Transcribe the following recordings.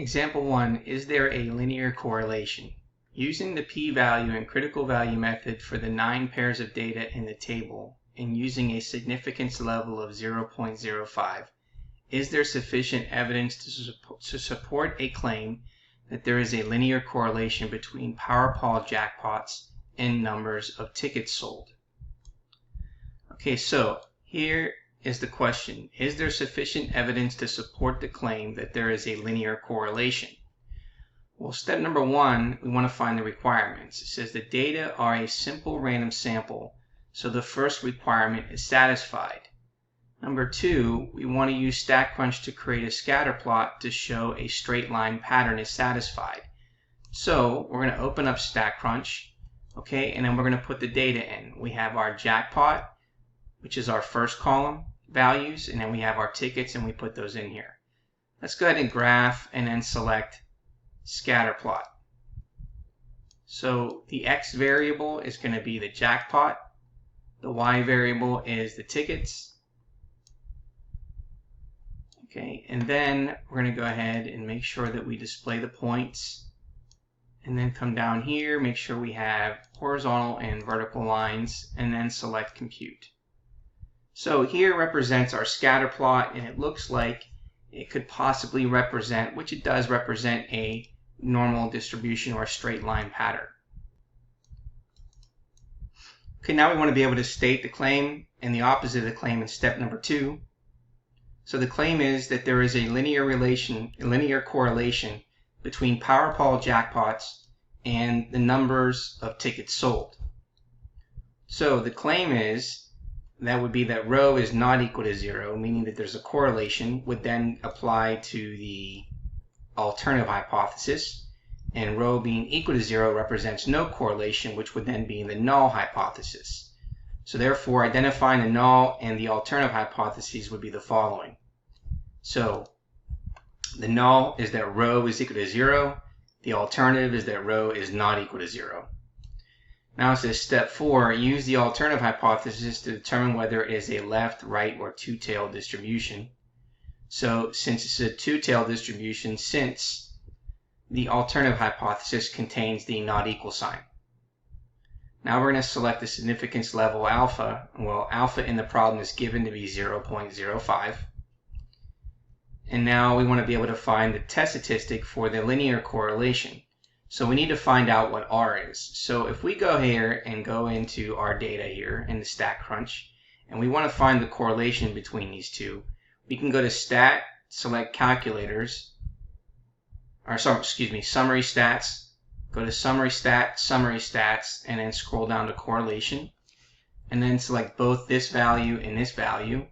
Example 1, is there a linear correlation? Using the p-value and critical value method for the 9 pairs of data in the table and using a significance level of 0.05, is there sufficient evidence to support a claim that there is a linear correlation between Powerball jackpots and numbers of tickets sold? Okay, so here is the question. Is there sufficient evidence to support the claim that there is a linear correlation? Well, step number 1, we want to find the requirements. It says the data are a simple random sample, so the first requirement is satisfied. Number 2, we want to use StatCrunch to create a scatter plot to show a straight line pattern is satisfied. So we're going to open up StatCrunch, okay, and then we're going to put the data in. We have our jackpot, which is our first column values, and then we have our tickets, and we put those in here. Let's go ahead and graph and then select scatter plot. So the X variable is going to be the jackpot, the Y variable is the tickets. Okay, and then we're going to go ahead and make sure that we display the points, and then come down here, make sure we have horizontal and vertical lines, and then select compute. So here represents our scatter plot, and it looks like it could possibly represent, which it does represent, a normal distribution or a straight line pattern. Okay, now we want to be able to state the claim and the opposite of the claim in step number 2. So the claim is that there is a linear correlation between Powerball jackpots and the numbers of tickets sold. So the claim is that would be that rho is not equal to 0, meaning that there's a correlation, would then apply to the alternative hypothesis, and rho being equal to 0 represents no correlation, which would then be the null hypothesis. So therefore, identifying the null and the alternative hypotheses would be the following. So the null is that rho is equal to 0, the alternative is that rho is not equal to 0. Now it says step 4, use the alternative hypothesis to determine whether it is a left, right, or two-tailed distribution. So since it's a two-tailed distribution, since the alternative hypothesis contains the not equal sign. Now we're going to select the significance level alpha. Well, alpha in the problem is given to be 0.05. And now we want to be able to find the test statistic for the linear correlation. So we need to find out what R is. So if we go here and go into our data here in the StatCrunch, and we want to find the correlation between these two, we can go to Stat, select Calculators, or Summary Stats, go to Summary Stats, and then scroll down to Correlation, and then select both this value and this value,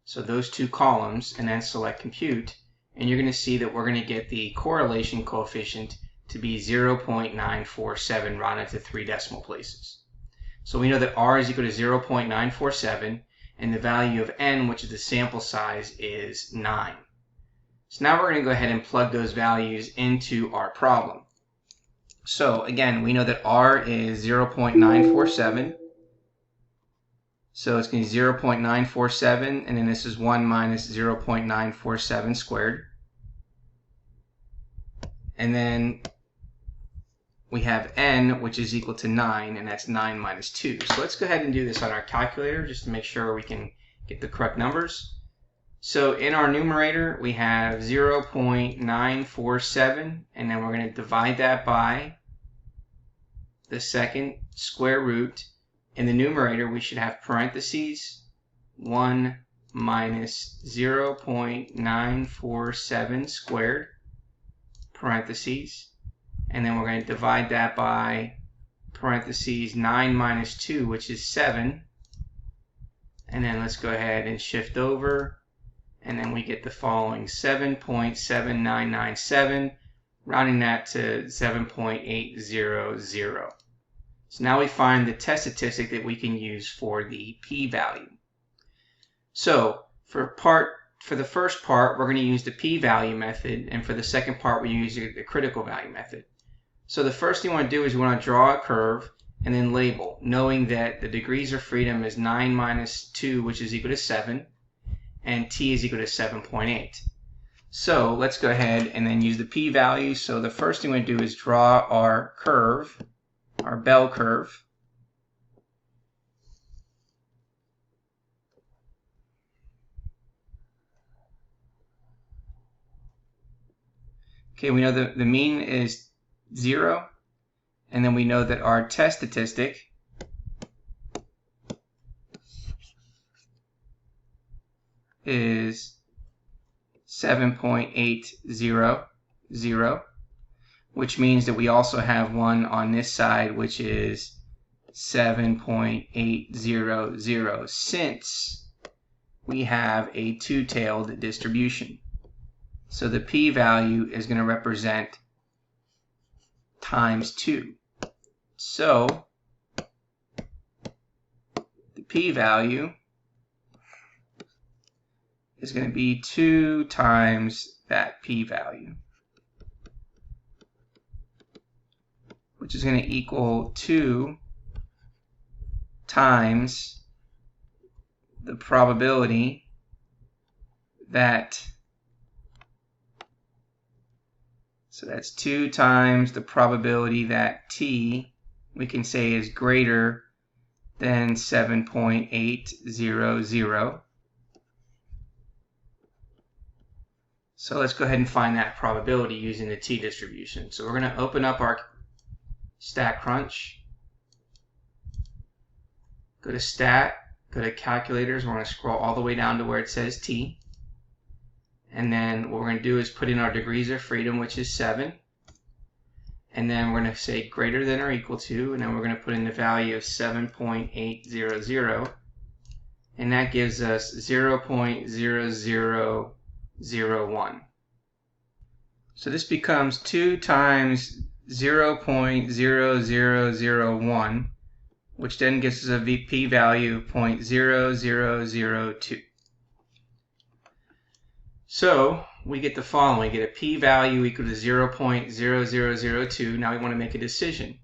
so those two columns, and then select Compute. And you're going to see that we're going to get the correlation coefficient to be 0.947 rounded to 3 decimal places. So we know that R is equal to 0.947, and the value of N, which is the sample size, is 9. So now we're going to go ahead and plug those values into our problem. So again, we know that R is 0.947. So it's going to be 0.947, and then this is 1 minus 0.947 squared. And then we have N, which is equal to 9, and that's 9 minus 2. So let's go ahead and do this on our calculator just to make sure we can get the correct numbers. So in our numerator, we have 0.947, and then we're going to divide that by the second square root. In the numerator, we should have parentheses 1 minus 0.947 squared, parentheses, and then we're going to divide that by parentheses 9 minus 2, which is 7, and then let's go ahead and shift over, and then we get the following 7.7997, rounding that to 7.800. So now we find the test statistic that we can use for the p-value. So for the first part, we're going to use the p-value method, and for the second part, we use the critical value method. So the first thing we want to do is we want to draw a curve and then label, knowing that the degrees of freedom is 9 minus 2, which is equal to 7, and t is equal to 7.8. So let's go ahead and then use the p-value. So the first thing we do is draw our curve, our bell curve. Okay, we know that the mean is 0, and then we know that our test statistic is 7.800, which means that we also have one on this side, which is 7.800, since we have a two-tailed distribution. So the p-value is going to represent times 2. So the p-value is going to be 2 times that p-value, which is going to equal 2 times the probability that, so that's 2 times the probability that t, we can say, is greater than 7.800. So let's go ahead and find that probability using the t distribution. So we're going to open up our StatCrunch, go to Stat, go to Calculators. We're going to scroll all the way down to where it says t. And then what we're going to do is put in our degrees of freedom, which is 7. And then we're going to say greater than or equal to, and then we're going to put in the value of 7.800. And that gives us 0.0001. So this becomes 2 times 0.0001, which then gives us a p-value of 0.0002. So we get the following. We get a p-value equal to 0.0002. Now we want to make a decision.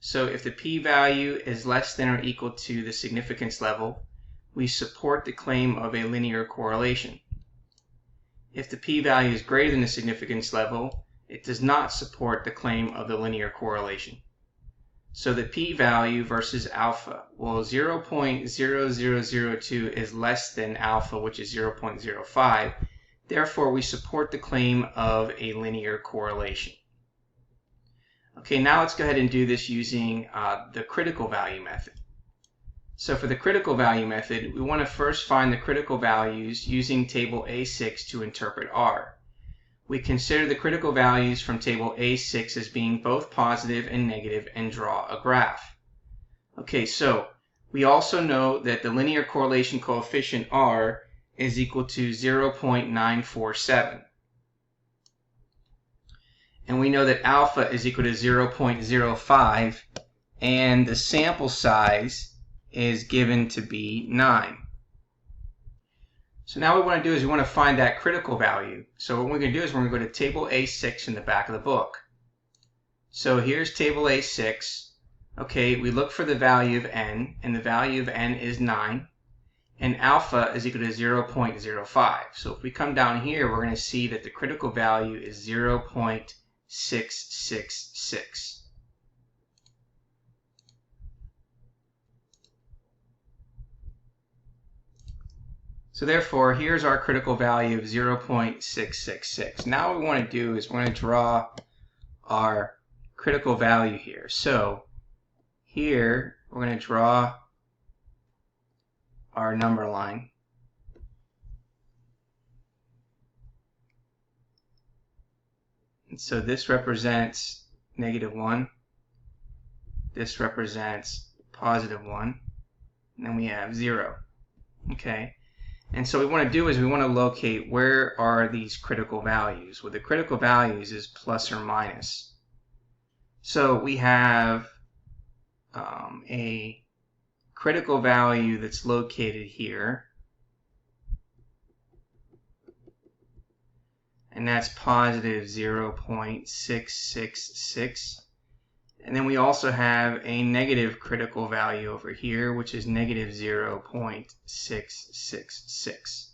So if the p-value is less than or equal to the significance level, we support the claim of a linear correlation. If the p-value is greater than the significance level, it does not support the claim of the linear correlation. So the p-value versus alpha. Well, 0.0002 is less than alpha, which is 0.05. Therefore, we support the claim of a linear correlation. Okay, now let's go ahead and do this using the critical value method. So for the critical value method, we want to first find the critical values using table A6 to interpret R. We consider the critical values from table A6 as being both positive and negative and draw a graph. Okay, so we also know that the linear correlation coefficient R is equal to 0.947. And we know that alpha is equal to 0.05, and the sample size is given to be 9. So now what we want to do is we want to find that critical value. So what we're going to do is we're going to go to table A6 in the back of the book. So here's table A6. Okay, we look for the value of n, and the value of n is 9. And alpha is equal to 0.05. So if we come down here, we're going to see that the critical value is 0.666. So therefore, here's our critical value of 0.666. Now what we want to do is we're going to draw our critical value here. So here, we're going to draw our number line. And so this represents -1. This represents +1. And then we have 0. Okay. And so what we want to do is we want to locate where are these critical values. Well, the critical values is plus or minus. So we have a critical value that's located here, and that's positive 0.666. And then we also have a negative critical value over here, which is negative 0.666.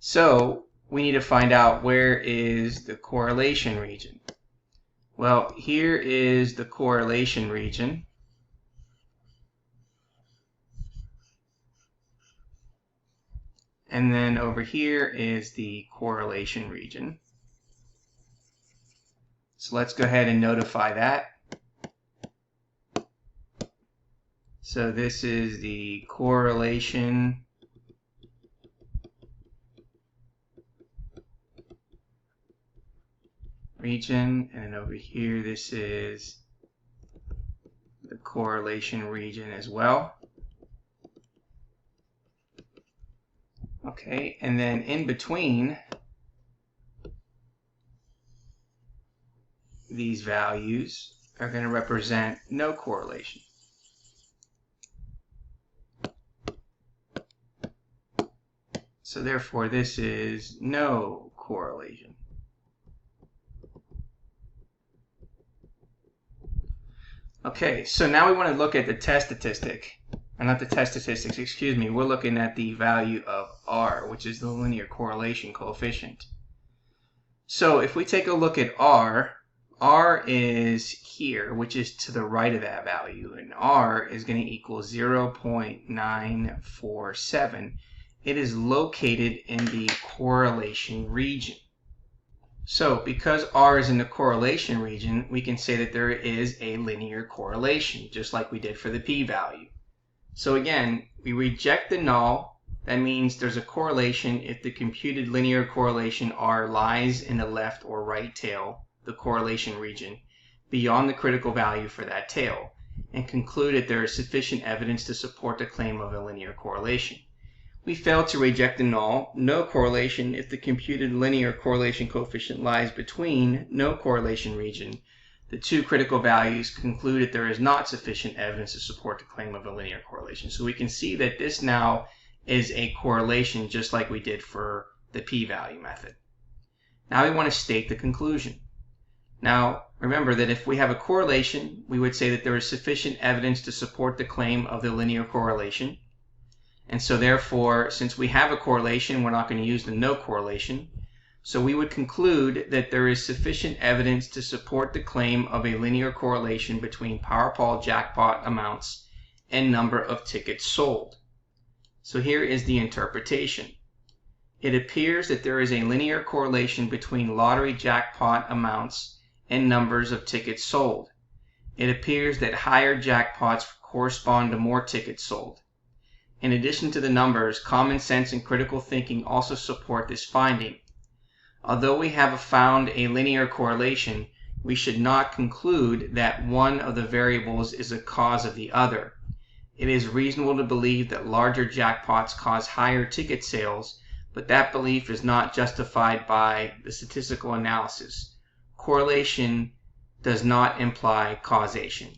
So we need to find out where is the correlation region. Well, here is the correlation region. And then over here is the correlation region. So let's go ahead and notify that. So this is the correlation region, and then over here this is the correlation region as well. Okay, and then in between these values are going to represent no correlation. So therefore this is no correlation. Okay, so now we want to look at the test statistic. Not the test statistics, excuse me. We're looking at the value of R, which is the linear correlation coefficient. So if we take a look at R, R is here, which is to the right of that value, and R is going to equal 0.947. It is located in the correlation region. So because R is in the correlation region, we can say that there is a linear correlation, just like we did for the p-value. So again, we reject the null. That means there's a correlation if the computed linear correlation R lies in the left or right tail, the correlation region, beyond the critical value for that tail, and conclude that there is sufficient evidence to support the claim of a linear correlation. We fail to reject the null, no correlation, if the computed linear correlation coefficient lies between no correlation region. The two critical values conclude that there is not sufficient evidence to support the claim of a linear correlation. So we can see that this now is a correlation just like we did for the p-value method. Now we want to state the conclusion. Now remember that if we have a correlation, we would say that there is sufficient evidence to support the claim of the linear correlation. And so therefore, since we have a correlation, we're not going to use the no correlation. So we would conclude that there is sufficient evidence to support the claim of a linear correlation between Powerball jackpot amounts and number of tickets sold. So here is the interpretation. It appears that there is a linear correlation between lottery jackpot amounts and numbers of tickets sold. It appears that higher jackpots correspond to more tickets sold. In addition to the numbers, common sense and critical thinking also support this finding. Although we have found a linear correlation, we should not conclude that one of the variables is a cause of the other. It is reasonable to believe that larger jackpots cause higher ticket sales, but that belief is not justified by the statistical analysis. Correlation does not imply causation.